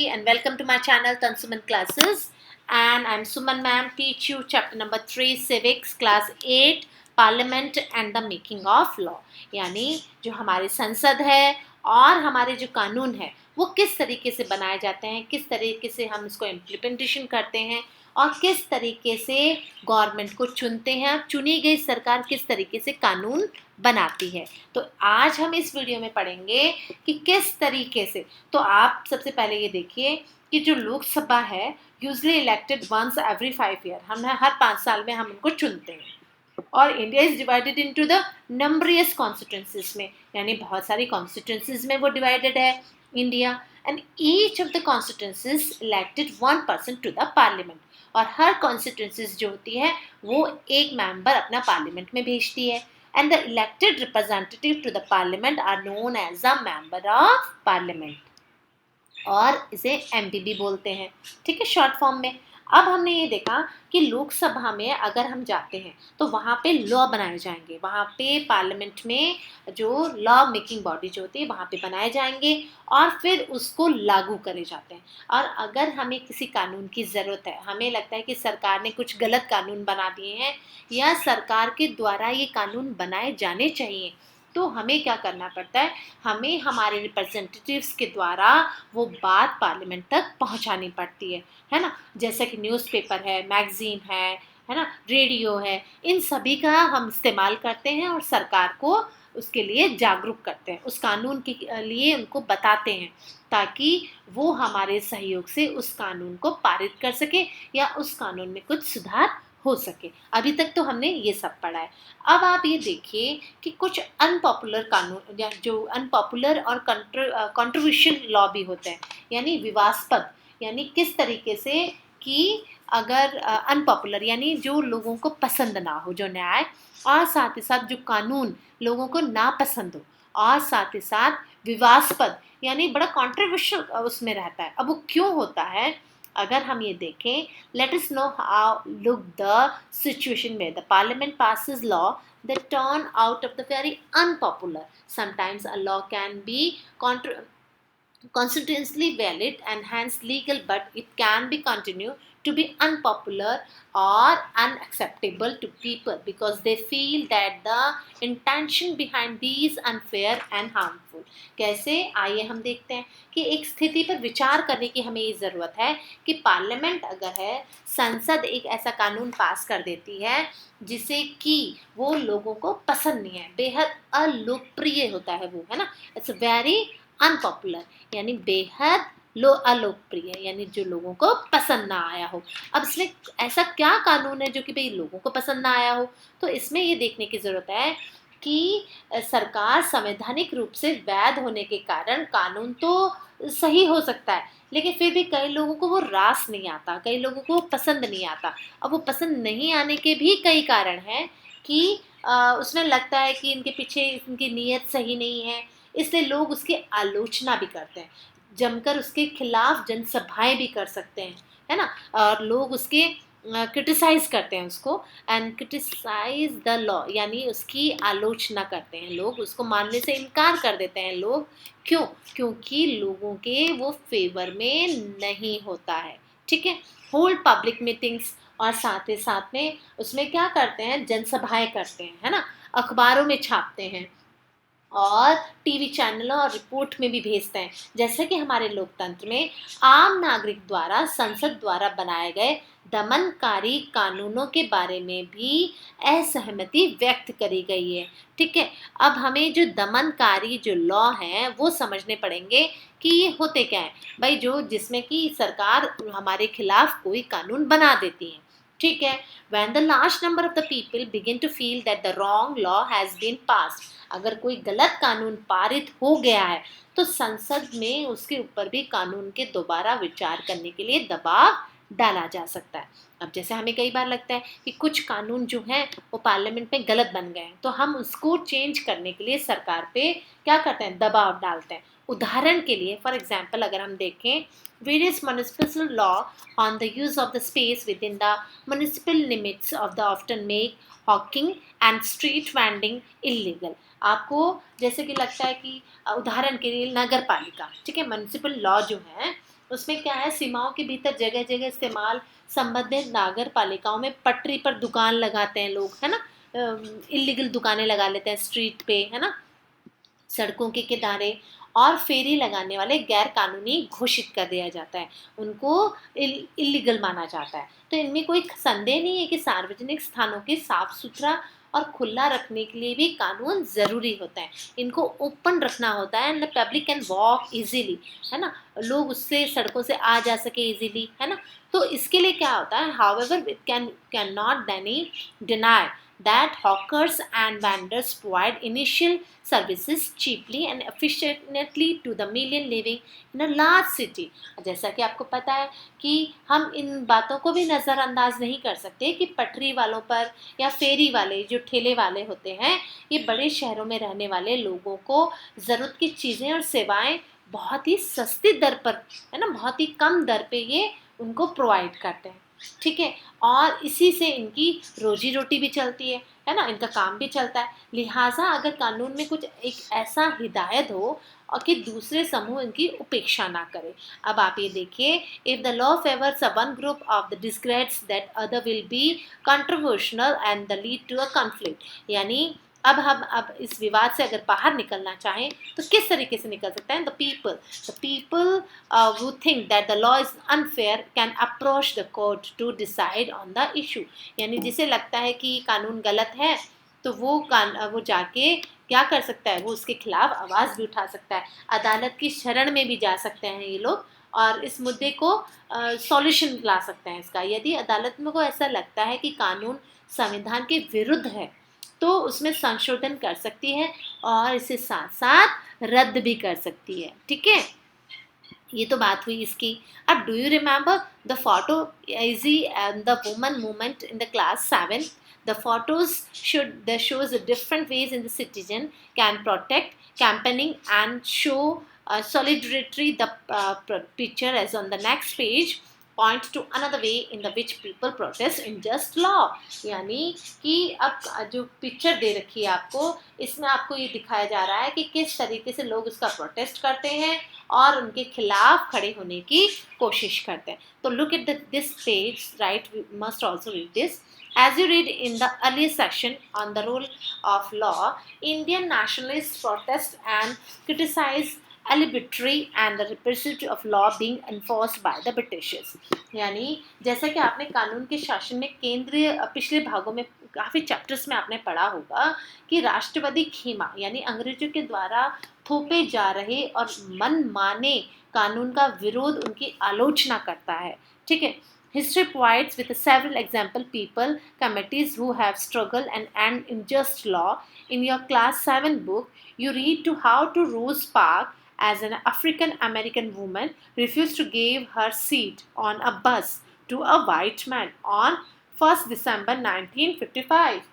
and welcome to my channel Tansuman Classes, and I'm Suman ma'am, teach you chapter number 3 civics class 8 parliament and the making of law. यानी जो हमारी संसद है और हमारे जो कानून है वो किस तरीके से बनाए जाते हैं, किस तरीके से हम इसको इम्प्लीमेंटेशन करते हैं और किस तरीके से गवर्नमेंट को चुनते हैं, चुनी गई सरकार किस तरीके से कानून बनाती है। तो आज हम इस वीडियो में पढ़ेंगे कि किस तरीके से। तो आप सबसे पहले ये देखिए कि जो लोकसभा है usually elected once every 5 year, हम हर 5 साल में हम उनको चुनते हैं। और India is divided into the numerous constituencies में, यानी बहुत सारी कॉन्स्टिट्यूंसीज में वो डिवाइडेड है India. And each of the constituencies elected 1 person to the parliament, और हर कॉन्स्टिट्यूंसीज जो होती है वो एक मेंबर अपना पार्लियामेंट में भेजती है। And the elected representative to the parliament are known as a member of parliament, और इसे एमपी भी बोलते हैं, ठीक है, शॉर्ट फॉर्म में। अब हमने ये देखा कि लोकसभा में अगर हम जाते हैं तो वहाँ पे लॉ बनाए जाएंगे, वहाँ पे पार्लियामेंट में जो लॉ मेकिंग बॉडी जो होती है वहाँ पे बनाए जाएंगे और फिर उसको लागू करे जाते हैं। और अगर हमें किसी कानून की ज़रूरत है, हमें लगता है कि सरकार ने कुछ गलत कानून बना दिए हैं या सरकार के द्वारा ये कानून बनाए जाने चाहिए, तो हमें क्या करना पड़ता है, हमें हमारे रिप्रेजेंटेटिव्स के द्वारा वो बात पार्लियामेंट तक पहुंचानी पड़ती है ना। जैसे कि न्यूज़पेपर है, मैगजीन है ना, रेडियो है, इन सभी का हम इस्तेमाल करते हैं और सरकार को उसके लिए जागरूक करते हैं, उस कानून के लिए उनको बताते हैं ताकि वो हमारे सहयोग से उस कानून को पारित कर सके या उस कानून में कुछ सुधार हो सके। अभी तक तो हमने ये सब पढ़ा है। अब आप ये देखिए कि कुछ अनपॉपुलर कानून या जो अनपॉपुलर और कंट्रोवर्शियल लॉ भी होते हैं, यानी विवादास्पद, यानी किस तरीके से कि अगर अनपॉपुलर यानी जो लोगों को पसंद ना हो जो न्याय, और साथ ही साथ जो कानून लोगों को ना पसंद हो, और साथ ही साथ विवादास्पद यानी बड़ा कंट्रोवर्शियल उसमें रहता है। अब वो क्यों होता है, अगर हम ये देखें, let us know how look the situation में the parliament passes law that turn out of the very unpopular. Sometimes a law can be constitutionally valid and hence legal, but it can be continued to be unpopular or unacceptable to people because they feel that the intention behind these unfair and harmful. कैसे, आइए हम देखते हैं कि एक स्थिति पर विचार करने की हमें ये ज़रूरत है कि पार्लियामेंट अगर है, संसद एक ऐसा कानून पास कर देती है जिसे कि वो लोगों को पसंद नहीं है, बेहद अलोकप्रिय होता है वो, है ना, इट्स वेरी अनपॉपुलर यानी बेहद अलोकप्रिय, यानी जो लोगों को पसंद ना आया हो। अब इसमें ऐसा क्या कानून है जो कि भाई लोगों को पसंद ना आया हो, तो इसमें ये देखने की ज़रूरत है कि सरकार संवैधानिक रूप से वैध होने के कारण कानून तो सही हो सकता है, लेकिन फिर भी कई लोगों को वो रास नहीं आता, कई लोगों को पसंद नहीं आता। अब वो पसंद नहीं आने के भी कई कारण हैं कि उसमें लगता है कि इनके पीछे इनकी नीयत सही नहीं है, इसलिए लोग उसकी आलोचना भी करते हैं, जमकर उसके खिलाफ जनसभाएं भी कर सकते हैं, है ना, और लोग उसके क्रिटिसाइज करते हैं उसको, एंड क्रिटिसाइज द लॉ यानी उसकी आलोचना करते हैं लोग, उसको मानने से इनकार कर देते हैं लोग। क्यों? क्योंकि लोगों के वो फेवर में नहीं होता है, ठीक है। होल्ड पब्लिक मीटिंग्स, और साथ ही साथ में उसमें क्या करते हैं, जनसभाएं करते हैं, है ना, अखबारों में छापते हैं और टीवी चैनलों और रिपोर्ट में भी भेजते हैं। जैसे कि हमारे लोकतंत्र में आम नागरिक द्वारा संसद द्वारा बनाए गए दमनकारी कानूनों के बारे में भी असहमति व्यक्त करी गई है, ठीक है। अब हमें जो दमनकारी जो लॉ हैं वो समझने पड़ेंगे कि ये होते क्या हैं भाई, जो जिसमें कि सरकार हमारे खिलाफ कोई कानून बना देती है, ठीक है। When the large number of the people begin to feel that the wrong law has been passed, अगर कोई गलत कानून पारित हो गया है तो संसद में उसके ऊपर भी कानून के दोबारा विचार करने के लिए दबाव डाला जा सकता है। अब जैसे हमें कई बार लगता है कि कुछ कानून जो हैं वो पार्लियामेंट में गलत बन गए हैं, तो हम उसको चेंज करने के लिए सरकार पे क्या करते हैं, दबाव डालते हैं। उदाहरण के लिए फॉर एग्जाम्पल अगर हम देखें, various municipal law on the use of the space within the municipal limits of the often make hawking and street vending illegal. आपको जैसे कि लगता है कि उदाहरण के लिए नगर पालिका, ठीक है, म्यूनिसिपल लॉ जो है उसमें क्या है, सीमाओं के भीतर जगह जगह इस्तेमाल संबंधित नागर पालिकाओं में पटरी पर दुकान लगाते हैं लोग, है ना, इलीगल दुकानें लगा लेते हैं स्ट्रीट पे, है ना, सड़कों के किनारे, और फेरी लगाने वाले गैर कानूनी घोषित कर दिया जाता है, उनको इलीगल माना जाता है। तो इनमें कोई संदेह नहीं है कि सार्वजनिक स्थानों के साफ सुथरा और खुला रखने के लिए भी कानून ज़रूरी होता है, इनको ओपन रखना होता है, and the public can walk easily, है ना, लोग उससे सड़कों से आ जा सके इजीली, है ना। तो इसके लिए क्या होता है, however it can not deny that hawkers and vendors provide initial services cheaply and efficiently to the million living in a large city। जैसा कि आपको पता है कि हम इन बातों को भी नज़रअंदाज नहीं कर सकते कि पटरी वालों पर या फेरी वाले जो ठेले वाले होते हैं, ये बड़े शहरों में रहने वाले लोगों को ज़रूरत की चीज़ें और सेवाएं बहुत ही सस्ती दर पर, है ना, बहुत ही कम दर पे ये उनको प्रोवाइड करते हैं, ठीक है। और इसी से इनकी रोजी रोटी भी चलती है ना, इनका काम भी चलता है। लिहाजा अगर कानून में कुछ एक ऐसा हिदायत हो और कि दूसरे समूह इनकी उपेक्षा ना करे। अब आप ये देखिए, if the law favours a one group of the degrades that other will be controversial and the lead to a conflict, यानी अब इस विवाद से अगर बाहर निकलना चाहें तो किस तरीके से निकल सकता है। The people who think that the law is unfair can approach the court to decide on the issue, यानी जिसे लगता है कि कानून गलत है तो वो जाके क्या कर सकता है, वो उसके खिलाफ आवाज़ भी उठा सकता है, अदालत की शरण में भी जा सकते हैं ये लोग, और इस मुद्दे को सॉल्यूशन ला सकते हैं इसका। यदि अदालत में को ऐसा लगता है कि कानून संविधान के विरुद्ध है तो उसमें संशोधन कर सकती है और इसे साथ साथ रद्द भी कर सकती है, ठीक है। ये तो बात हुई इसकी। अब do you remember the photo easy and the woman movement in the class 7? The photos shows the different ways in the citizen can protect, campaigning and show solidarity. The picture as on the next page points to another way in the which people protest unjust law। यानी कि अब जो picture दे रखी है आपको, इसमें आपको ये दिखाया जा रहा है कि किस तरीके से लोग उसका प्रोटेस्ट करते हैं और उनके खिलाफ खड़े होने की कोशिश करते हैं। तो look at this page, right, we must also read this. As you read in the earlier section on the rule of law, Indian nationalists protest and criticize arbitrary and the repressive of law being enforced by the Britishers। यानी जैसा कि आपने कानून के शासन में केंद्रीय पिछले भागों में काफ़ी चैप्टर्स में आपने पढ़ा होगा कि राष्ट्रवादी खेमा यानी अंग्रेजों के द्वारा थोपे जा रहे और मनमाने कानून का विरोध, उनकी आलोचना करता है, ठीक है। History provides with several example people, committees who have struggled and unjust law। In your class 7 book, you read to how to Rose Parks as an African American woman refused to give her seat on a bus to a white man on 1st December 1955।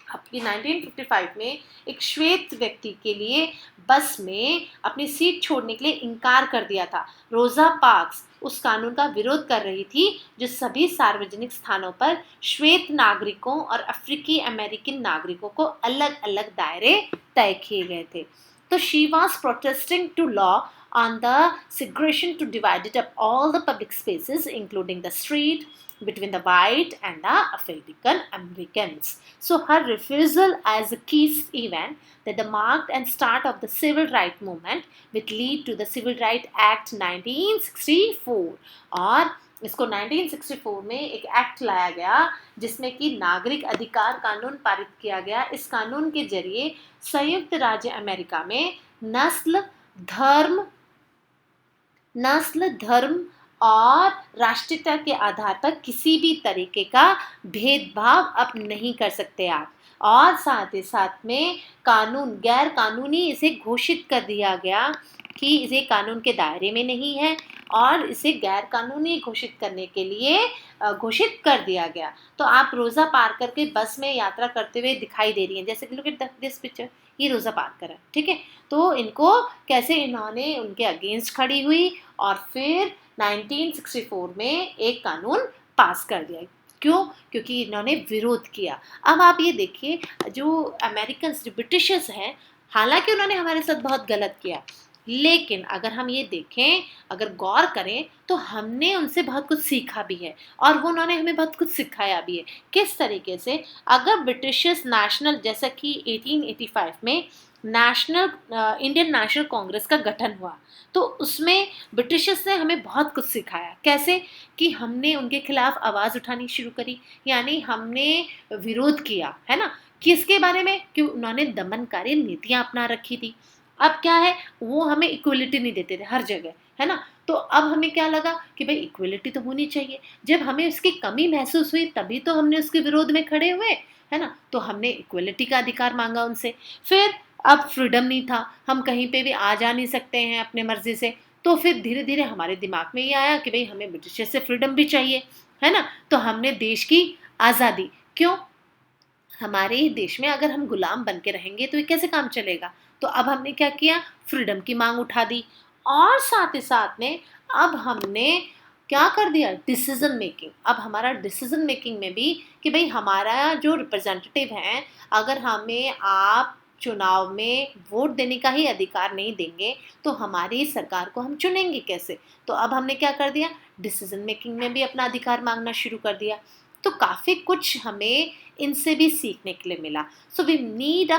आपकी 1955 में एक श्वेत व्यक्ति के लिए बस में अपनी सीट छोड़ने के लिए इनकार कर दिया था। रोजा पार्क्स उस कानून का विरोध कर रही थी जो सभी सार्वजनिक स्थानों पर श्वेत नागरिकों और अफ्रीकी अमेरिकन नागरिकों को अलग अलग दायरे तय किए गए थे। तो she was protesting to law on the segregation to divide it up all the public spaces including the street between the white and the African Americans। So her refusal as a key event that the marked and start of the civil rights movement which lead to the Civil Rights Act 1964। और इसको 1964 में एक act लाया गया जिसमें कि नागरिक अधिकार कानून पारित किया गया। इस कानून के जरिए संयुक्त राज्य अमेरिका में नस्ल, धर्म और राष्ट्रीयता के आधार पर किसी भी तरीके का भेदभाव अब नहीं कर सकते आप। और साथ ही साथ में गैर कानूनी इसे घोषित कर दिया गया कि इसे कानून के दायरे में नहीं है और इसे गैर कानूनी घोषित करने के लिए घोषित कर दिया गया। तो आप रोज़ा पार करके बस में यात्रा करते हुए दिखाई दे रही हैं, जैसे कि लुक एट दिस पिक्चर, ये रोज़ा पार करा, ठीक है। तो इनको कैसे इन्होंने उनके अगेंस्ट खड़ी हुई और फिर 1964 में एक कानून पास कर दिया। क्यों? क्योंकि इन्होंने विरोध किया। अब आप ये देखिए, जो अमेरिकन, जो ब्रिटिशर्स हैं, हालांकि उन्होंने हमारे साथ बहुत गलत किया, लेकिन अगर हम ये देखें, अगर गौर करें, तो हमने उनसे बहुत कुछ सीखा भी है और वो उन्होंने हमें बहुत कुछ सिखाया भी है। किस तरीके से? अगर ब्रिटिशर्स नेशनल, जैसा कि 1885 में नेशनल इंडियन नेशनल कांग्रेस का गठन हुआ, तो उसमें ब्रिटिशर्स ने हमें बहुत कुछ सिखाया। कैसे? कि हमने उनके खिलाफ आवाज़ उठानी शुरू करी, यानी हमने विरोध किया, है ना? किसके बारे में? कि उन्होंने दमनकारी नीतियाँ अपना रखी थी। अब क्या है, वो हमें इक्वलिटी नहीं देते थे हर जगह, है ना? तो अब हमें क्या लगा कि भाई इक्वलिटी तो होनी चाहिए। जब हमें उसकी कमी महसूस हुई तभी तो हमने उसके विरोध में खड़े हुए, है ना? तो हमने इक्वलिटी का अधिकार मांगा उनसे। फिर अब फ्रीडम नहीं था, हम कहीं पे भी आ जा नहीं सकते हैं अपने मर्जी से। तो फिर धीरे धीरे हमारे दिमाग में ये आया कि भाई हमें ब्रिटिशर से फ्रीडम भी चाहिए, है ना? तो हमने देश की आज़ादी, क्यों? हमारे ही देश में अगर हम गुलाम बन के रहेंगे तो ये कैसे काम चलेगा? तो अब हमने क्या किया? फ्रीडम की मांग उठा दी। और साथ ही साथ में अब हमने क्या कर दिया? Decision making. अब हमारा डिसीजन मेकिंग में भी कि भाई हमारा जो रिप्रेजेंटेटिव हैं, अगर हमें आप चुनाव में वोट देने का ही अधिकार नहीं देंगे तो हमारी सरकार को हम चुनेंगे कैसे? तो अब हमने क्या कर दिया? डिसीजन मेकिंग में भी अपना अधिकार मांगना शुरू कर दिया। तो काफ़ी कुछ हमें इनसे भी सीखने के लिए मिला। So we need a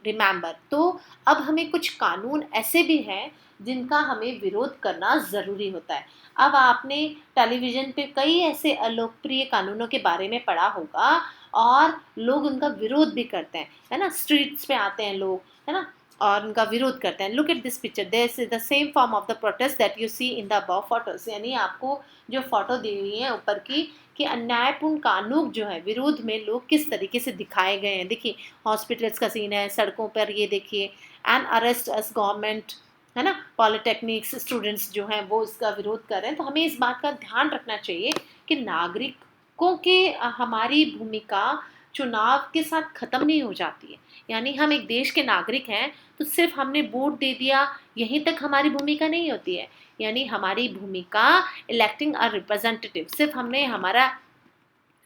remember, तो अब हमें कुछ कानून ऐसे भी हैं जिनका हमें विरोध करना ज़रूरी होता है। अब आपने टेलीविज़न पे कई ऐसे अलोकप्रिय कानूनों के बारे में पढ़ा होगा और लोग उनका विरोध भी करते हैं, है ना? स्ट्रीट्स पे आते हैं लोग, है ना? और उनका विरोध करते हैं। Look at this picture, this is the same form of the protest that you see in the above photos. यानी आपको जो फोटो दी हुई है ऊपर की, कि अन्यायपूर्ण कानून जो है, विरोध में लोग किस तरीके से दिखाए गए हैं। देखिए हॉस्पिटल्स का सीन है, सड़कों पर ये देखिए, एंड अरेस्ट अस गवर्नमेंट, है ना? पॉलिटेक्निक्स स्टूडेंट्स जो हैं वो इसका विरोध कर रहे हैं। तो हमें इस बात का ध्यान रखना चाहिए कि नागरिकों की हमारी भूमिका चुनाव के साथ ख़त्म नहीं हो जाती है। यानी हम एक देश के नागरिक हैं तो सिर्फ हमने वोट दे दिया, यहीं तक हमारी भूमिका नहीं होती है। यानी हमारी भूमिका इलेक्टिंग अ रिप्रेजेंटेटिव, सिर्फ हमने हमारा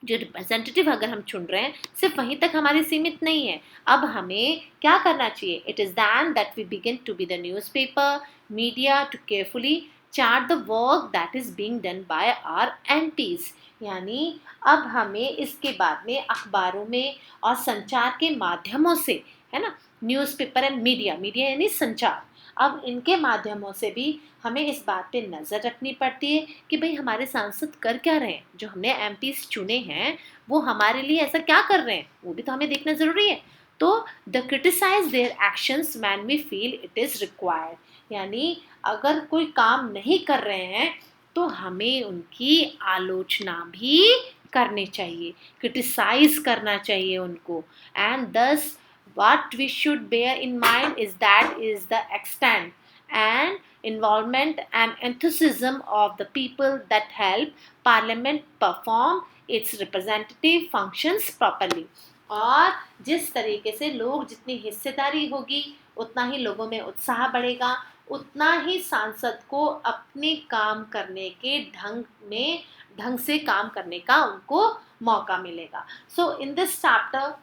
जो रिप्रेजेंटेटिव अगर हम चुन रहे हैं सिर्फ वहीं तक हमारी सीमित नहीं है। अब हमें क्या करना चाहिए? It is then that we begin to be the newspaper media to carefully chart the work that is being done by our MPs. यानी अब हमें इसके बाद में अखबारों में और संचार के माध्यमों से, है ना? न्यूज़पेपर एंड मीडिया, मीडिया यानी संचार, अब इनके माध्यमों से भी हमें इस बात पे नज़र रखनी पड़ती है कि भाई हमारे सांसद कर क्या रहे हैं, जो हमने एमपीज चुने हैं वो हमारे लिए ऐसा क्या कर रहे हैं, वो भी तो हमें देखना ज़रूरी है। तो the criticise their actions when we feel it is required. यानी अगर कोई काम नहीं कर रहे हैं तो हमें उनकी आलोचना भी करनी चाहिए, क्रिटिसाइज करना चाहिए उनको। एंड दस what we should bear in mind is that is the extent and involvement and enthusiasm of the people that help parliament perform its representative functions properly। और जिस तरीके से लोग, जितनी हिस्सेदारी होगी उतना ही लोगों में उत्साह बढ़ेगा, उतना ही सांसद को अपने काम करने के ढंग से काम करने का उनको मौका मिलेगा। सो इन दिस चैप्टर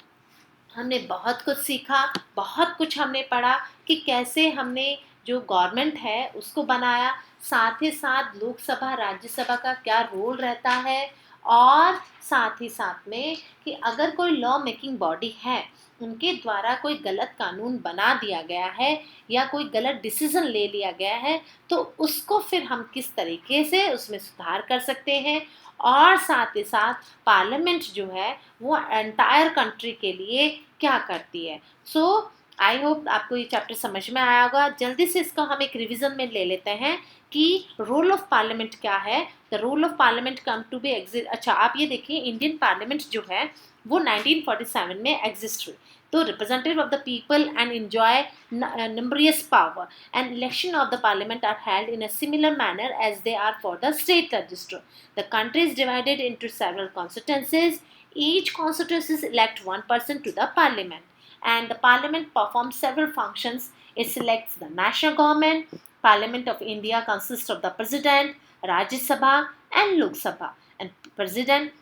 हमने बहुत कुछ सीखा, बहुत कुछ हमने पढ़ा कि कैसे हमने जो गवर्नमेंट है उसको बनाया, साथ ही साथ लोकसभा राज्यसभा का क्या रोल रहता है, और साथ ही साथ में कि अगर कोई लॉ मेकिंग बॉडी है उनके द्वारा कोई गलत कानून बना दिया गया है या कोई गलत डिसीजन ले लिया गया है तो उसको फिर हम किस तरीके से उसमें सुधार कर सकते हैं। और साथ ही साथ पार्लियामेंट जो है वो एंटायर कंट्री के लिए क्या करती है। सो आई होप आपको ये चैप्टर समझ में आया होगा। जल्दी से इसका हम एक रिवीजन में ले लेते हैं कि रोल ऑफ पार्लियामेंट क्या है। The role of parliament come to be exist. अच्छा आप ये देखिए, इंडियन पार्लियामेंट जो है वो 1947 में एग्जिस्ट हुई। तो representative of the people and enjoy numerous power, and election of the parliament are held in a similar manner as they are for the state legislature. The country is divided into several constituencies. Each constituency elect one person to the parliament, and the parliament performs several functions. It selects the national government. Parliament of India consists of the president, Rajya Sabha, and Lok Sabha. And president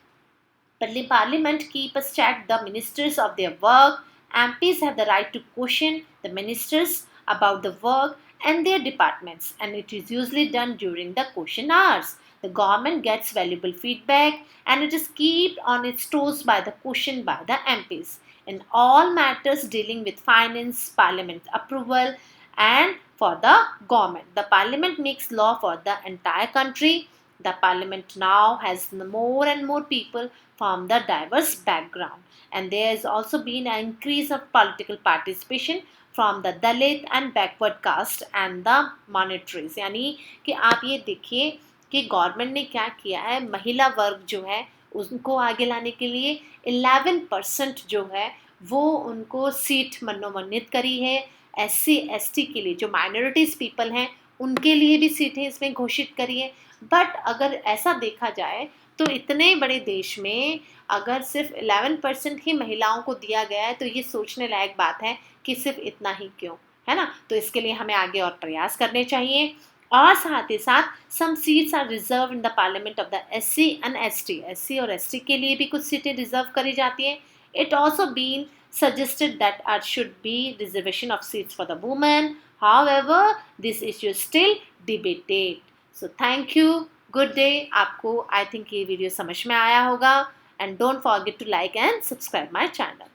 Parliament keeps check the ministers of their work. MPs have the right to question the ministers about the work and their departments, and it is usually done during the question hours. The government gets valuable feedback and it is kept on its toes by the question by the MPs in all matters dealing with finance, parliament approval, and for the government. The parliament makes law for the entire country. The parliament now has more and more people from the diverse background, and there has also been an increase of political participation from the Dalit and backward caste and the monetaries. यानी कि आप ये देखिए कि government ने क्या किया है, महिला वर्ग जो है उनको आगे लाने के लिए 11% जो है वो उनको सीट मनोनीत करी है। SC ST के लिए जो माइनॉरिटीज पीपल हैं उनके लिए भी सीटें इसमें घोषित करी है। बट अगर ऐसा देखा जाए तो इतने बड़े देश में अगर सिर्फ 11% ही महिलाओं को दिया गया है तो ये सोचने लायक बात है कि सिर्फ इतना ही क्यों, है ना। तो इसके लिए हमें आगे और प्रयास करने चाहिए। और साथ ही साथ some seats are reserve in the parliament of the SC and ST। SC और ST के लिए भी कुछ सीटें रिजर्व करी जाती हैं। It also been suggested that should be reservation of seats for the women. However, this issue is still debated. So thank you. Good day. आपको I think ये वीडियो समझ में आया होगा, and don't forget to like and subscribe my channel.